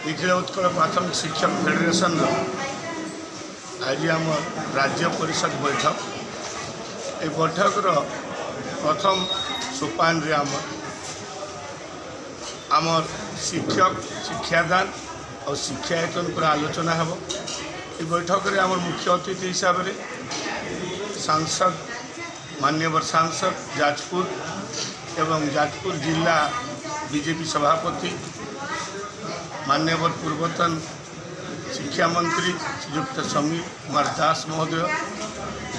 निखिल उत्कल प्राथमिक शिक्षक फेडरेशन आज आम राज्य परिषद बैठक ये बैठक प्रथम सोपान रे आमर शिक्षक शिक्षादान और शिक्षायतन पर आलोचना हेब। ये बैठक रे आमर मुख्य अतिथि हिसाब से सांसद माननीय सांसद जाजपुर एवं जाजपुर जिला बीजेपी सभापति माननीय पूर्वतन शिक्षा मंत्री श्रीयुक्त समीर कुमार दास महोदय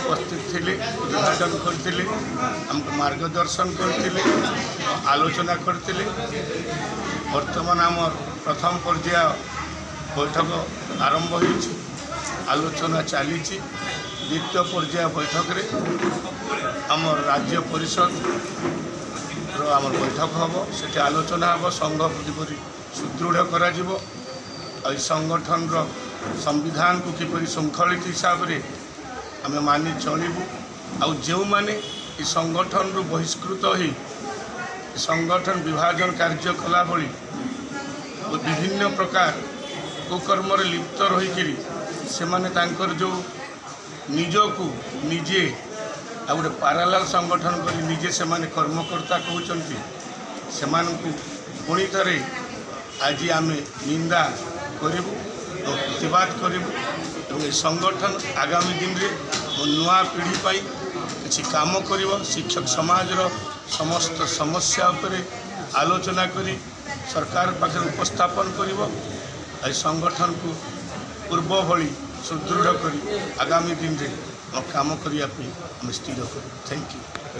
उपस्थित थे, उद्घाटन करते आमको मार्गदर्शन करते आलोचना करते। वर्तमान आमर प्रथम पर्याय बैठक आरंभ हो आलोचना चली। द्वितीय पर्याय बैठक रे आमर राज्य परिषद आम बैठक हम से आलोचना हम संघ किपरि सुदृढ़ कर संगठन संविधान को किपरि श्रृंखलित हिसाब से आम मानि चलू। आउ जो माने इस संगठन रु बहिष्कृत हो संगठन विभाजन कार्य कला भली विभिन्न प्रकार कुकर्म लिप्त रही से माने तांकर जो निजको निजे आ गोटे पारालाल संगठन कर निजे से माने कर्मकर्ता कहते से पुणी थे आज आम निंदा करूँ और प्रतिवाद करूँ। संगठन आगामी दिन में नुआ पीढ़ी पाई किसी काम कर शिक्षक समाज समस्त समस्या उपर आलोचना करी सरकार पाखे उपस्थापन कर संगठन को पूर्व भली सुदृढ़ करी आगामी दिन में काम करने स्थिर कर। Thank you.